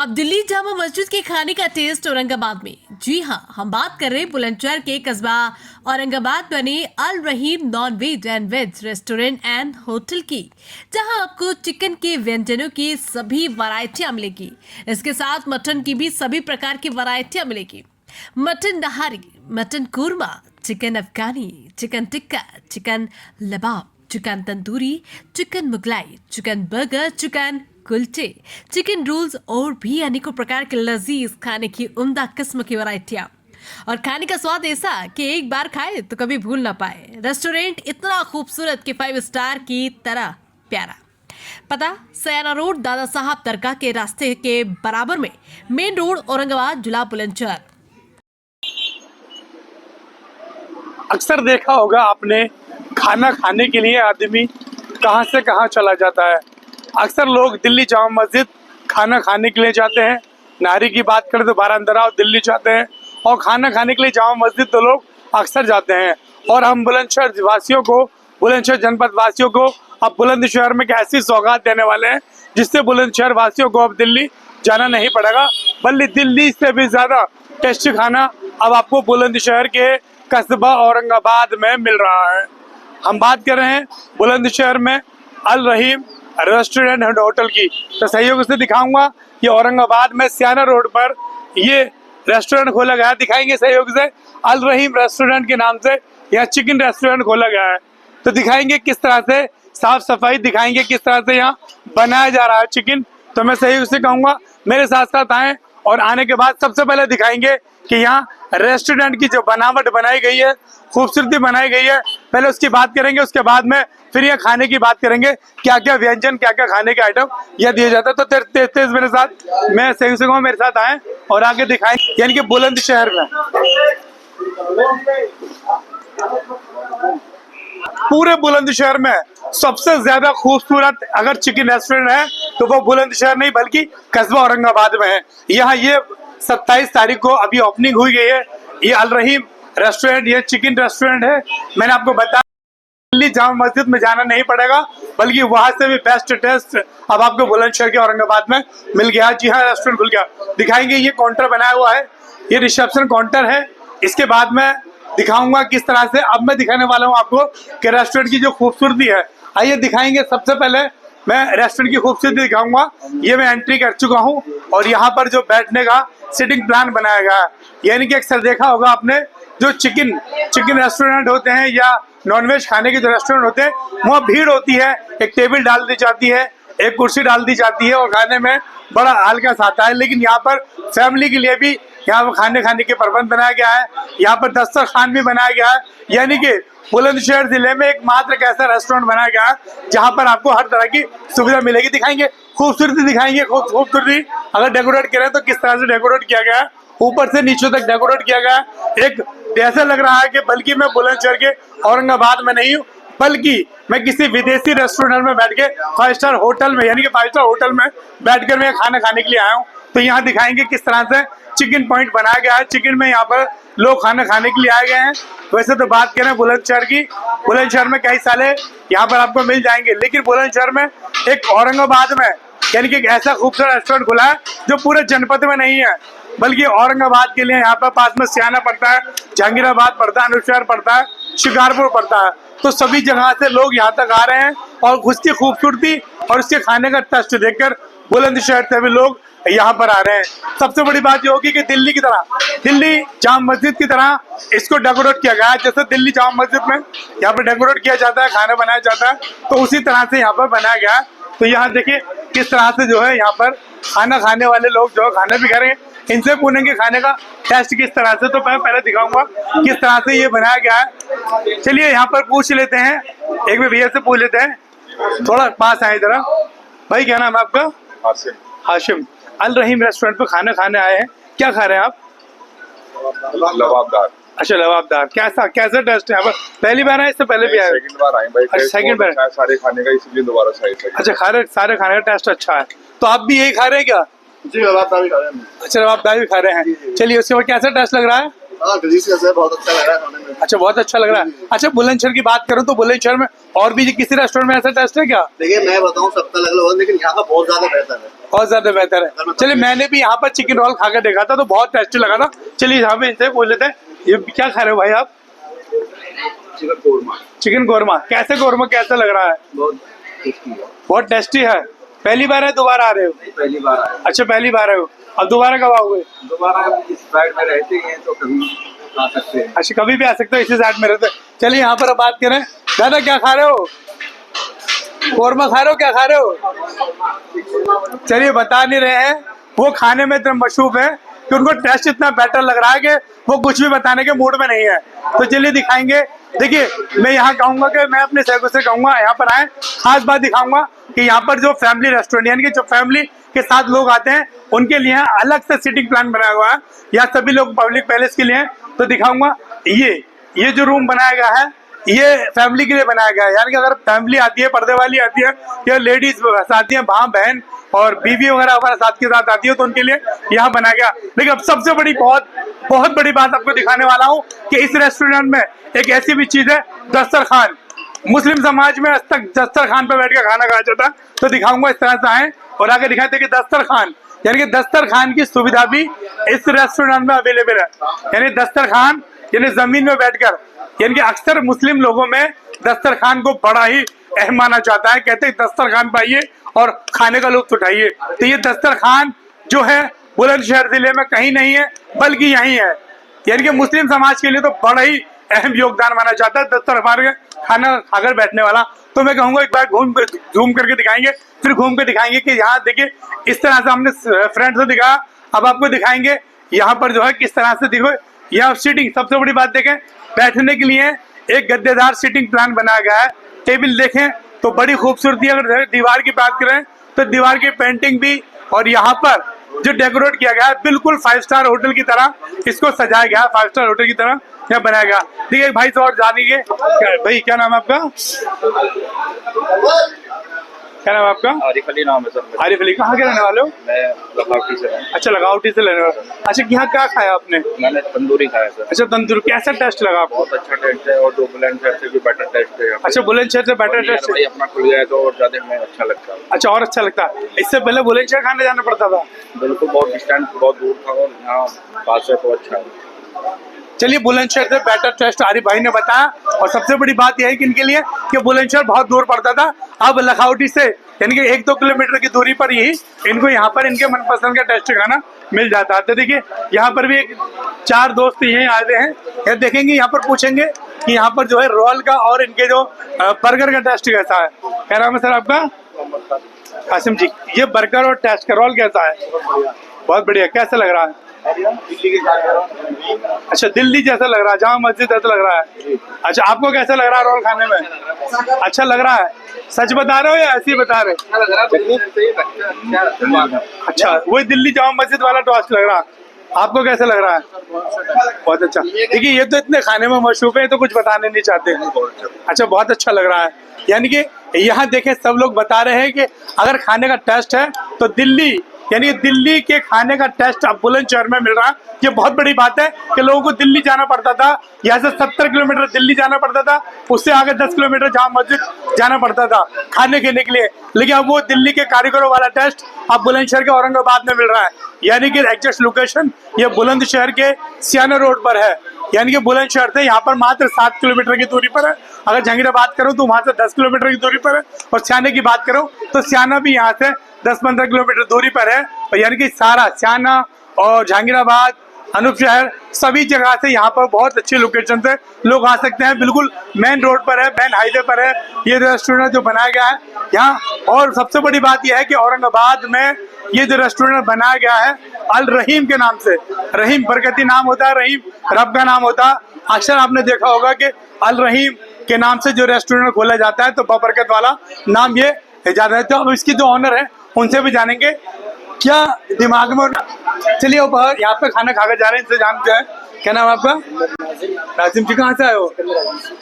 अब दिल्ली जामा मस्जिद के खाने का टेस्ट औरंगाबाद में। जी हाँ, हम बात कर रहे हैं बुलंदशहर के कस्बा औरंगाबाद बने Al Rahim non veg and veg restaurant and hotel की, जहां आपको चिकन के व्यंजनों की सभी वैरायटियां मिलेगी। इसके साथ मटन की भी सभी प्रकार की वैरायटियां मिलेगी। Mutton nahari, mutton korma, chicken अफगानी, चिकन टिक्का, चिकन लबाब, chicken tandoori, chicken Mughlai, chicken burger, chicken कुलचे, चिकन रोल्स और भी अनेकों प्रकार के लजीज खाने की उम्दा किस्म की वैरायटियां और खाने का स्वाद ऐसा कि एक बार खाए तो कभी भूल ना पाए। रेस्टोरेंट इतना खूबसूरत कि 5 स्टार की तरह प्यारा। पता सयाना रोड, दादा साहब दरगाह के रास्ते के बराबर में, मेन रोड, औरंगाबाद जिला बुलंदशहर। अक्सर देखा होगा आपने, खाना खाने के लिए आदमी कहां से कहां चला जाता है। अक्सर लोग दिल्ली जामा मस्जिद खाना खाने के लिए जाते हैं। नारी की बात करें तो बारांदरा दिल्ली जाते हैं, और खाना खाने के लिए जामा मस्जिद तो लोग अक्सर जाते हैं। और हम बुलंदशहर वासियों को, बुलंदशहर जनपद वासियों को अब बुलंदशहर में एक ऐसी सौगात देने वाले हैं जिससे बुलंदशहर वासियों को अब दिल्ली जाना नहीं पड़ेगा, बल्कि दिल्ली से भी ज्यादा टेस्टी खाना अब आपको बुलंदशहर के कस्बा औरंगाबाद में मिल रहा है। हम बात कर रहे हैं बुलंदशहर में अल रहीम रेस्टोरेंट एंड होटल की। तो सहयोग से दिखाऊंगा कि औरंगाबाद में सयाना रोड पर ये रेस्टोरेंट खोला गया है। दिखाएंगे सहयोग से, अल रहीम रेस्टोरेंट के नाम से यहाँ चिकन रेस्टोरेंट खोला गया है। तो दिखाएंगे किस तरह से साफ सफाई, दिखाएंगे किस तरह से यहाँ बनाया जा रहा है चिकन। तो मैं सहयोग से कहूँगा मेरे साथ साथ आए, और आने के बाद सबसे पहले दिखाएंगे कि यहाँ रेस्टोरेंट की जो बनावट बनाई गई है, खूबसूरती बनाई गई है, पहले उसकी बात करेंगे। उसके बाद में फिर ये खाने की बात करेंगे, क्या क्या व्यंजन, क्या क्या खाने के आइटम यह दिए जाता है। तो तेज मेरे साथ, मैं सही से कहूँ मेरे साथ आए और आगे दिखाएं, यानी कि बुलंदशहर में, पूरे बुलंदशहर में सबसे ज्यादा खूबसूरत अगर चिकन रेस्टोरेंट है तो वो बुलंदशहर नहीं बल्कि कस्बा औरंगाबाद में है। यहाँ ये 27 तारीख को अभी ओपनिंग हुई गई है। ये अल रहीम रेस्टोरेंट, ये चिकन रेस्टोरेंट है। मैंने आपको बताया दिल्ली जामा मस्जिद में जाना नहीं पड़ेगा, बल्कि वहां से भी बेस्ट टेस्ट अब आपको बुलंदशहर के औरंगाबाद में मिल गया। जी हाँ, रेस्टोरेंट खुल गया। दिखाएंगे, ये काउंटर बनाया हुआ है, ये रिसेप्शन काउंटर है। इसके बाद में दिखाऊंगा किस तरह से अब मैं दिखाने वाला हूँ आपको कि रेस्टोरेंट की जो खूबसूरती है। आइए दिखाएंगे। सबसे पहले मैं रेस्टोरेंट की खूबसूरती दिखाऊंगा। ये मैं एंट्री कर चुका हूँ और यहाँ पर जो बैठने का सिटिंग प्लान बनाया गया है, यानी कि अक्सर देखा होगा आपने, जो चिकन रेस्टोरेंट होते हैं या नॉनवेज खाने के जो रेस्टोरेंट होते हैं, वहाँ भीड़ होती है, एक टेबल डाल दी जाती है, एक कुर्सी डाल दी जाती है और खाने में बड़ा हल्का सा आता है। लेकिन यहाँ पर फैमिली के लिए भी यहाँ पर खाने के प्रबंध बनाया गया है। यहाँ पर दस्तरखान भी बनाया गया है, यानी कि बुलंदशहर जिले में एकमात्र एक ऐसा रेस्टोरेंट बनाया गया है जहाँ पर आपको हर तरह की सुविधा मिलेगी। दिखाएंगे खूबसूरती, दिखाएंगे खूबसूरती। अगर डेकोरेट करें तो किस तरह से डेकोरेट किया गया है, ऊपर से नीचे तक डेकोरेट किया गया है। एक ऐसा लग रहा है कि बल्कि मैं बुलंदशहर के औरंगाबाद में नहीं हूँ, बल्कि मैं किसी विदेशी रेस्टोरेंट में बैठ के 5 स्टार होटल में, यानी कि 5 स्टार होटल में बैठकर मैं खाना खाने के लिए आया हूँ। तो यहाँ दिखाएंगे किस तरह से चिकन पॉइंट बनाया गया है। चिकन में यहाँ पर लोग खाना खाने के लिए आए गए हैं। वैसे तो बात करें बुलंदशहर की, बुलंदशहर में कई साले यहाँ पर आपको मिल जाएंगे, लेकिन बुलंदशहर में एक औरंगाबाद में यानी कि एक ऐसा खूबसूरत रेस्टोरेंट खुला है जो पूरे जनपद में नहीं है, बल्कि औरंगाबाद के लिए यहाँ पर पास में सियाना पड़ता है, जहांगीराबाद पड़ता है, अनुशहर पड़ता है, शिकारपुर पड़ता है। तो सभी जगह से लोग यहाँ तक आ रहे हैं और उसकी खूबसूरती और उसके खाने का टेस्ट देखकर बुलंदशहर से भी लोग यहाँ पर आ रहे हैं। सबसे बड़ी बात ये होगी कि दिल्ली की तरह, दिल्ली जामा मस्जिद की तरह इसको डेकोरेट किया गया है। जैसे दिल्ली जामा मस्जिद में यहाँ पर डेकोरेट किया जाता है, खाना बनाया जाता है, तो उसी तरह से यहाँ पर बनाया गया है। तो यहाँ देखिए किस तरह से जो है यहाँ पर खाना खाने वाले लोग जो खाना भी खा रहे हैं, इनसे पूछेंगे खाने का टेस्ट किस तरह से। तो मैं पहले दिखाऊंगा किस तरह से ये बनाया गया है। चलिए यहाँ पर पूछ लेते हैं, एक भी भैया से पूछ लेते हैं, थोड़ा पास आए जरा। भाई क्या नाम है आपका? हाशिम। अल रहीम रेस्टोरेंट पे खाना खाने आए हैं, क्या खा रहे हैं आप? लबाबदार। अच्छा, लबाबदार। कैसा टेस्ट है? पहली बार आए, इससे पहले भी आए? सेकंड बार आए भाई। अच्छा, सेकंड बार। सारे खाने का, इसलिए दोबारा से आए। अच्छा, सारे खाने का टेस्ट अच्छा है। तो आप भी यही खा रहे हैं क्या? जी, लबाबदार भी खा रहे हैं। अच्छा, लबाबदार भी खा रहे हैं। चलिए, उसके बाद कैसा टेस्ट लग रहा है? हाँ डिलीशियस है, बहुत अच्छा लग रहा है खाने में। अच्छा, बहुत अच्छा लग रहा है। अच्छा, बुलंदशहर की बात करूं तो बुलंदशहर में और भी किसी रेस्टोरेंट में ऐसा टेस्ट है क्या? देखिए मैं बताऊँ सबका अलग अलग होगा, लेकिन यहाँ का बहुत ज्यादा बेहतर है। बहुत ज्यादा बेहतर है। चलिए, मैंने भी यहाँ पर चिकन रोल खा के देखा था तो बहुत टेस्टी लगा था। चलिए यहाँ पे इनसे पूछ लेते हैं, ये क्या खा रहे हो भाई आप? चिकन कोरमा। चिकन कोरमा। कैसे कोरमा कैसा लग रहा है? बहुत टेस्टी है। बहुत टेस्टी है। पहली बार है, दोबारा आ रहे हो? पहली बार आया। अच्छा, पहली बार आए हो। अब दोबारा कब आओगे? दोबारा इस साइड में रहते ही हैं तो कभी आ सकते हैं। अच्छा, कभी भी आ सकते हो, इसी साइड में रहते हो। चलिए यहाँ पर अब बात करें, दादा क्या खा रहे हो? कोरमा खा रहे हो, क्या खा रहे हो? चलिए, बता नहीं रहे हैं। वो खाने में इतना मशहूर है कि उनको टेस्ट इतना बेटर लग रहा है कि वो कुछ भी बताने के मूड में नहीं है। तो चलिए दिखाएंगे। देखिए, मैं यहाँ कहूंगा कि मैं अपने सहयोगियों से कहूंगा यहाँ पर आए, खास बात दिखाऊंगा कि यहाँ पर जो फैमिली रेस्टोरेंट यानी कि जो फैमिली के साथ लोग आते हैं उनके लिए अलग से सीटिंग प्लान बनाया हुआ है। यहाँ सभी लोग पब्लिक पैलेस के लिए हैं। तो दिखाऊंगा ये जो रूम बनाया गया है ये फैमिली के लिए बनाया गया है। यानी कि अगर फैमिली आती है, पर्दे वाली आती है या लेडीज आती है, भाई बहन और बीवी वगैरह हमारे साथ के साथ आती है तो उनके लिए यहाँ बनाया गया। लेकिन अब सबसे बड़ी बहुत बड़ी बात आपको दिखाने वाला हूँ कि इस रेस्टोरेंट में एक ऐसी भी चीज है, दस्तरखान। मुस्लिम समाज में आज तक दस्तरखान पे बैठ के खाना खाया जाता है। तो दिखाऊंगा, इस तरह से आए और आगे दिखाते कि दस्तरखान यानी कि दस्तरखान की सुविधा भी इस रेस्टोरेंट में अवेलेबल है। यानी दस्तरखान यानी जमीन में बैठकर, यानी कि अक्सर मुस्लिम लोगों में दस्तरखान को बड़ा ही अहम माना जाता है। कहते हैं दस्तरखान पाइए और खाने का लुत्फ उठाइए। तो ये दस्तरखान जो है बुलंदशहर जिले में कहीं नहीं है बल्कि यहीं है। यानी कि मुस्लिम समाज के लिए तो बड़ा ही अहम योगदान माना जाता है दस्तरखान का खाना खाकर बैठने वाला। तो मैं कहूंगा एक बार झूम करके दिखाएंगे, फिर घूम के दिखाएंगे कि यहाँ देखिए इस तरह से हमने फ्रंट से दिखाया। अब आपको दिखाएंगे यहाँ पर जो है किस तरह से देखो, यहाँ सीटिंग, सबसे बड़ी बात देखें, बैठने के लिए एक गद्देदार सीटिंग प्लान बनाया गया है। टेबल देखें तो बड़ी खूबसूरती। अगर दीवार की बात करें तो दीवार की पेंटिंग भी और यहाँ पर जो डेकोरेट किया गया है बिल्कुल 5 स्टार होटल की तरह इसको सजाया गया है। 5 स्टार होटल की तरह यहाँ बनाया गया। देखिए भाई से और जानिए, भाई क्या नाम है आपका? क्या नाम है आपका? आरिफ अली नाम है सर। आरिफ अली, कहाँ के रहने वाले हो? मैं लगावटी से हूँ। अच्छा, लगावटी से रहने वाले। अच्छा, यहाँ क्या खाया आपने? मैंने तंदूरी खाया सर। अच्छा, तंदूरी। कैसा टेस्ट लगा आपको? बहुत अच्छा टेस्ट है और जो बुलंदशहर से भी बेटर टेस्ट है। अच्छा, बुलंदशहर से बेटर टेस्ट भाई अपना खुल गया तो और ज्यादा हमें अच्छा लगता है। अच्छा, और अच्छा लगता है। इससे पहले बुलंदशहर खाने जाना पड़ता था? बिल्कुल, बहुत डिस्टेंस बहुत दूर था और यहाँ पास है तो अच्छा है। चलिए, बुलंदशहर से बेटर टेस्ट आरिफ भाई ने बताया। और सबसे बड़ी बात यह है कि इनके लिए कि बुलंदशहर बहुत दूर पड़ता था, अब लखावटी से यानी कि 1-2 किलोमीटर की दूरी पर ही इनको यहाँ पर इनके मनपसंद का टेस्ट खाना मिल जाता है। तो देखिए यहाँ पर भी 4 दोस्त यहीं आए हैं। ये देखेंगे, यहाँ पर पूछेंगे कि यहाँ पर जो है रोल का और इनके जो बर्गर का टेस्ट कैसा है। क्या नाम है सर आपका? कासिम जी। ये बर्गर और टेस्ट का रोल कैसा है? बहुत बढ़िया। कैसा लग रहा है? अच्छा, दिल्ली जैसा लग रहा है, जामा मस्जिद जैसा लग रहा है। अच्छा, आपको कैसा लग रहा है रोल खाने में? अच्छा लग रहा है। सच बता रहे हो या ऐसे ही बता रहे? अच्छा, वही दिल्ली जामा मस्जिद वाला टेस्ट लग रहा है। आपको कैसा लग रहा है? बहुत अच्छा। देखिए, ये तो इतने खाने में मशहूर है तो कुछ बताने नहीं चाहते। अच्छा, बहुत अच्छा लग रहा है। यानी कि यहाँ देखें, सब लोग बता रहे हैं कि अगर खाने का टेस्ट है तो दिल्ली यानी दिल्ली के खाने का टेस्ट अब बुलंदशहर में मिल रहा है। ये बहुत बड़ी बात है कि लोगों को दिल्ली जाना पड़ता था, यहाँ से 70 किलोमीटर दिल्ली जाना पड़ता था, उससे आगे 10 किलोमीटर जामा मस्जिद जाना पड़ता था खाने के लिए। लेकिन अब वो दिल्ली के कारीगरों वाला टेस्ट अब बुलंदशहर के औरंगाबाद में मिल रहा है। यानी कि एग्जैक्ट लोकेशन ये बुलंदशहर के सियाना रोड पर है। यानी कि बुलंदशहर से यहाँ पर मात्र 7 किलोमीटर की दूरी पर है। अगर जहांगीराबाद बात करूँ तो वहाँ से 10 किलोमीटर की दूरी पर है। और सियाने की बात करूँ तो सियाना भी यहाँ से 10-15 किलोमीटर दूरी पर है। और यानी कि सारा सियाना और जहांगीराबाद, अनूपशहर सभी जगह से यहाँ पर बहुत अच्छी लोकेशन से लोग आ सकते हैं। बिल्कुल मेन रोड पर है, मेन हाईवे पर है ये रेस्टोरेंट जो बनाया गया है यहाँ। और सबसे बड़ी बात यह है कि औरंगाबाद में ये जो रेस्टोरेंट बनाया गया है अल रहीम के नाम से। रहीम बरकती नाम होता है, रहीम रब का नाम होता है। अक्सर आपने देखा होगा कि अल रहीम के नाम से जो रेस्टोरेंट खोला जाता है तो बरकत वाला नाम ये जाता है। तो अब इसकी जो ऑनर है उनसे भी जानेंगे क्या दिमाग में। चलिए ऊपर यहाँ पे खाना खाकर जा रहे हैं, इनसे जानते हैं। क्या नाम है आपका? नाजिम जी। कहाँ से आए हो?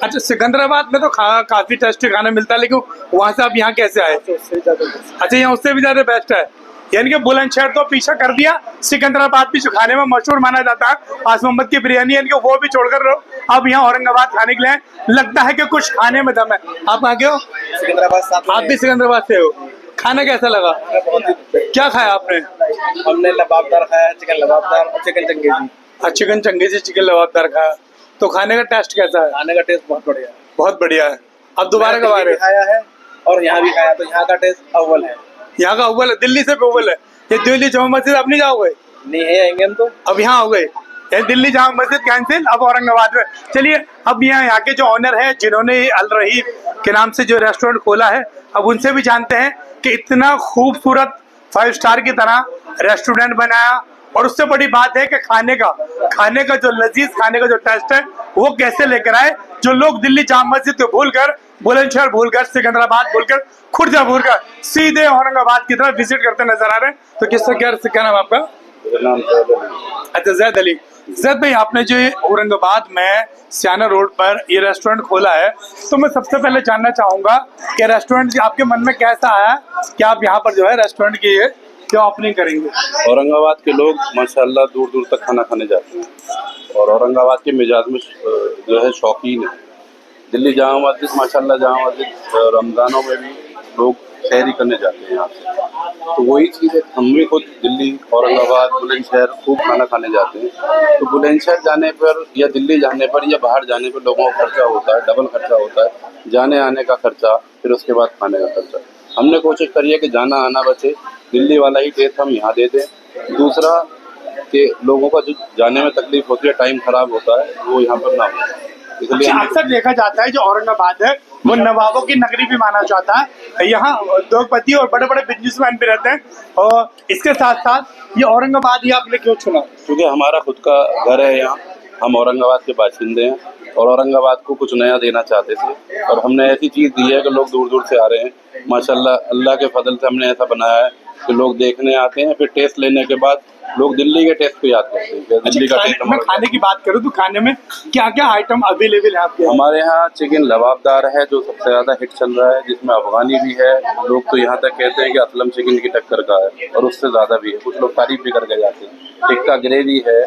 अच्छा, सिकंदराबाद में तो काफी टेस्टी खाना मिलता है, लेकिन वहाँ से आप यहाँ कैसे आए? अच्छा, यहाँ उससे भी ज्यादा बेस्ट है। यानी कि बुलंदशहर तो पीछा कर दिया, सिकंदराबाद भी जो खाने में मशहूर माना जाता है आस मोहम्मद की बिरयानी, यानी कि वो भी छोड़कर अब यहाँ औरंगाबाद खाने के लिए आए। लगता है कि कुछ खाने में दम है। आप आगे हो? सिकंदराबाद साथ आप भी सिकंदराबाद से हो। खाना कैसा लगा? क्या खाया आपने? हमने लबाबदार खाया, चिकन लबाबदार और chicken Changezi. Chicken Changezi, chicken लबाबदार खाया। तो खाने का टेस्ट कैसा है? खाने का टेस्ट बहुत बढ़िया है। बहुत बढ़िया है। अब दोबारा कब आ रहे हो? खाया है और यहाँ भी खाया, तो यहाँ का टेस्ट अव्वल है। यहाँ का अव्वल है, दिल्ली से भी अव्वल है। ये दिल्ली जामा मस्जिद अब नहीं जाओगे? नहीं है, आएंगे हम तो। अब यहाँ हो गए, ये दिल्ली जामा मस्जिद कैंसिल, अब औरंगाबाद में। चलिए अब यहाँ के जो ऑनर है जिन्होंने अल रहीम के नाम से जो रेस्टोरेंट खोला है, अब उनसे भी जानते हैं कि इतना खूबसूरत 5 स्टार की तरह रेस्टोरेंट बनाया, और उससे बड़ी बात है कि खाने का जो लजीज खाने का जो टेस्ट है वो कैसे लेकर आए, जो लोग दिल्ली जामा मस्जिद को भूलकर, बुलंदशहर भूलकर, सिकंदराबाद भूलकर, खुर्जा भूलकर सीधे औरंगाबाद की तरफ विजिट करते नजर आ रहे हैं। तो किससे क्या नाम आपका? अच्छा, जैद अली। जैद भाई, आपने जो ये औरंगाबाद में सियाना रोड पर ये रेस्टोरेंट खोला है, तो मैं सबसे पहले जानना चाहूंगा कि रेस्टोरेंट आपके मन में कैसा आया कि आप यहाँ पर जो है रेस्टोरेंट की ये क्या ओपनिंग करेंगे? औरंगाबाद के लोग माशाल्लाह दूर दूर तक खाना खाने जाते हैं, और औरंगाबाद के मिजाज में जो है शौकीन है। दिल्ली जामा मस्जिद माशाल्लाह, जामा मस्जिद रमज़ानों में भी लोग सैरी करने जाते हैं यहाँ से। तो वही चीज़ है, हम भी खुद दिल्ली, औरंगाबाद, बुलंदशहर खूब खाना खाने जाते हैं। तो बुलंदशहर जाने पर या दिल्ली जाने पर या बाहर जाने पर लोगों का खर्चा होता है, डबल खर्चा होता है, जाने आने का खर्चा, फिर उसके बाद खाने का खर्चा। हमने कोशिश करी है कि जाना आना बचे, दिल्ली वाला ही टेस्ट हम यहाँ दे दें। दूसरा कि लोगों का जो जाने में तकलीफ होती है, टाइम खराब होता है, वो यहाँ पर ना हो, इसलिए अक्सर देखा जाता है जो औरंगाबाद है वो नवाबों की नगरी भी माना जाता है। यहाँ उद्योगपति और बड़े बड़े बिजनेसमैन भी रहते हैं, और इसके साथ साथ ये औरंगाबाद ही आपने क्यों चुना? क्योंकि हमारा खुद का घर है यहाँ, हम औरंगाबाद के बाशिंदे हैं और औरंगाबाद को कुछ नया देना चाहते थे, और हमने ऐसी चीज़ दी है कि लोग दूर दूर से आ रहे हैं। माशाल्लाह, अल्लाह के फजल से हमने ऐसा बनाया है कि लोग देखने आते हैं, फिर टेस्ट लेने के बाद लोग दिल्ली के टेस्ट को याद करते हैं। दिल्ली का टेस्ट। मैं खाने की बात करूँ तो खाने में क्या क्या आइटम अवेलेबल है आपके? हमारे यहाँ चिकन लबाबदार है जो सबसे ज़्यादा हिट चल रहा है, जिसमें अफगानी भी है। लोग तो यहाँ तक कहते हैं कि असलम चिकन की टक्कर का है, और उससे ज़्यादा भी है। कुछ लोग तारीफ भी करके जाते हैं। टिक्का ग्रेवी है,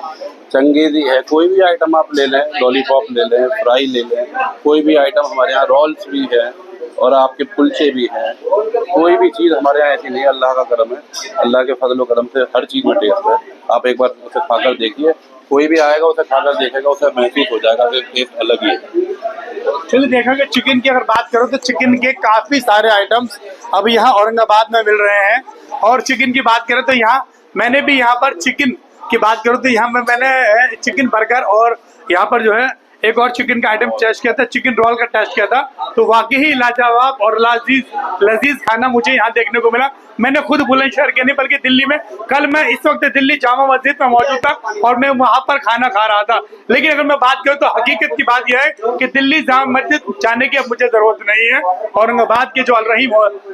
चंगेजी है, कोई भी आइटम आप ले लें, लॉलीपॉप ले लें, फ्राई ले लें, कोई भी आइटम हमारे यहाँ, रोल्स भी है, और आपके कुलचे भी हैं। कोई भी चीज़ हमारे यहाँ ऐसी नहीं है, अल्लाह का करम है, अल्लाह के फजल व करम से हर चीज़ में टेस्ट है। आप एक बार उसे खाकर देखिए, कोई भी आएगा उसे खाकर देखेगा, उसे महसूस हो जाएगा कि टेस्ट अलग ही है। चलिए, देखा कि चिकन की अगर बात करो तो चिकन के काफ़ी सारे आइटम्स अब यहाँ औरंगाबाद में मिल रहे हैं। और चिकन की बात करें तो यहाँ मैंने भी यहाँ पर चिकन की बात करूँ तो यहाँ मैंने चिकन बर्गर और यहाँ पर जो है एक और चिकन का आइटम टेस्ट किया था, चिकन रोल का टेस्ट किया था। तो वाकई ही लाजवाब और लजीज खाना मुझे यहाँ देखने को मिला। मैंने खुद बुलंदशहर के नहीं बल्कि दिल्ली में, कल मैं इस वक्त दिल्ली जामा मस्जिद में मौजूद था और मैं वहाँ पर खाना खा रहा था। लेकिन अगर मैं बात करूँ तो हकीकत की बात यह है कि दिल्ली जामा मस्जिद जाने की अब मुझे जरूरत नहीं है। औरंगाबाद के जो अल रहीम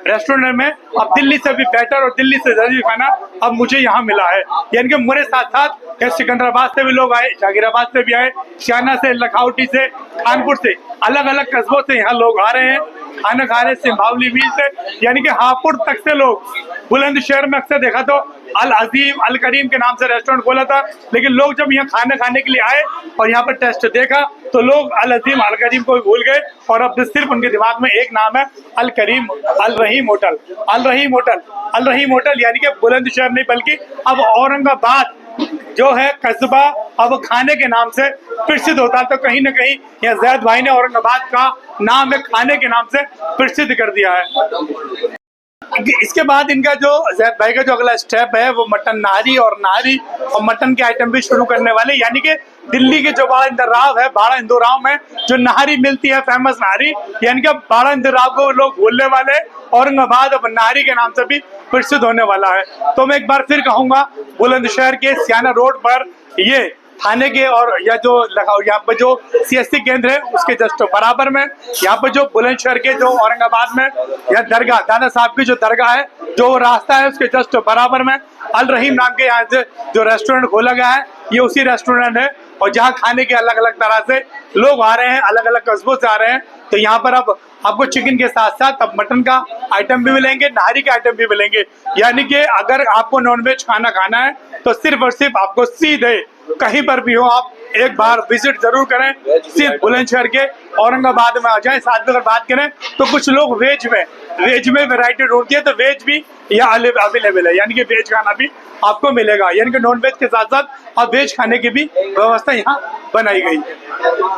रेस्टोरेंट में अब दिल्ली से भी बेहतर और दिल्ली से लजीज खाना अब मुझे यहाँ मिला है। यानी कि मेरे साथ साथ सिकंदराबाद से भी लोग आए, जागीराबाद से भी आए, सियाना से, लखावटी से, कानपुर से, अलग अलग कस्बों से यहाँ लोग आ रहे हैं, खाना खा रहे हैं। सिंबावली मील से, यानी कि हापुड़ तक से लोग। बुलंदशहर में अक्सर देखा तो अल अजीम, अल करीम के नाम से रेस्टोरेंट खोला था, लेकिन लोग जब यहाँ खाना खाने के लिए आए और यहाँ पर टेस्ट देखा तो लोग अल अजीम, अल करीम को भी भूल गए, और अब सिर्फ उनके दिमाग में एक नाम है, अल करीम, अल रहीम होटल, अल रहीम होटल, अल रहीम होटल। यानी कि बुलंदशहर नहीं बल्कि अब औरंगाबाद जो है कस्बा अब खाने के नाम से प्रसिद्ध होता है। तो कहीं ना कहीं यह जैद भाई ने औरंगाबाद का नाम है खाने के नाम से प्रसिद्ध कर दिया है। इसके बाद इनका जो जैद भाई का जो अगला स्टेप है वो मटन नारी और मटन के आइटम भी शुरू करने वाले। यानी कि दिल्ली के जो बाड़ा इंदराव है, बाड़ा इंदोराव में जो नहारी मिलती है, फेमस नहारी, यानी कि बाड़ा इंदराव को लोग भूलने वाले, औरंगाबाद अब नहारी के नाम से भी प्रसिद्ध होने वाला है। तो मैं एक बार फिर कहूंगा, बुलंदशहर के सियाना रोड पर ये थाने के और या जो यहाँ पर जो CSC केंद्र है उसके जस्ट बराबर में, यहाँ पर जो बुलंदशहर के जो औरंगाबाद में या दरगाह, दादा साहब की जो दरगाह है, जो रास्ता है उसके जस्ट बराबर में अल रहीम नाम के यहाँ से जो रेस्टोरेंट खोला गया है, ये उसी रेस्टोरेंट है और जहाँ खाने के अलग अलग तरह से लोग आ रहे हैं, अलग अलग कस्बों से आ रहे हैं। तो यहाँ पर अब आपको चिकन के साथ साथ अब मटन का आइटम भी मिलेंगे, नाहरी के आइटम भी मिलेंगे। यानी कि अगर आपको नॉनवेज खाना खाना है तो सिर्फ और सिर्फ आपको सीधे कहीं पर भी हो आप एक बार विजिट जरूर करें, सिर्फ बुलंदशहर के औरंगाबाद में आ जाएं। साथ में अगर बात करें तो कुछ लोग वेज में वैरायटी ढूंढती है, तो वेज भी यहाँ अवेलेबल है, यानी कि वेज खाना भी आपको मिलेगा। यानी कि नॉन वेज के साथ साथ अब वेज खाने की भी व्यवस्था यहाँ बनाई गई है।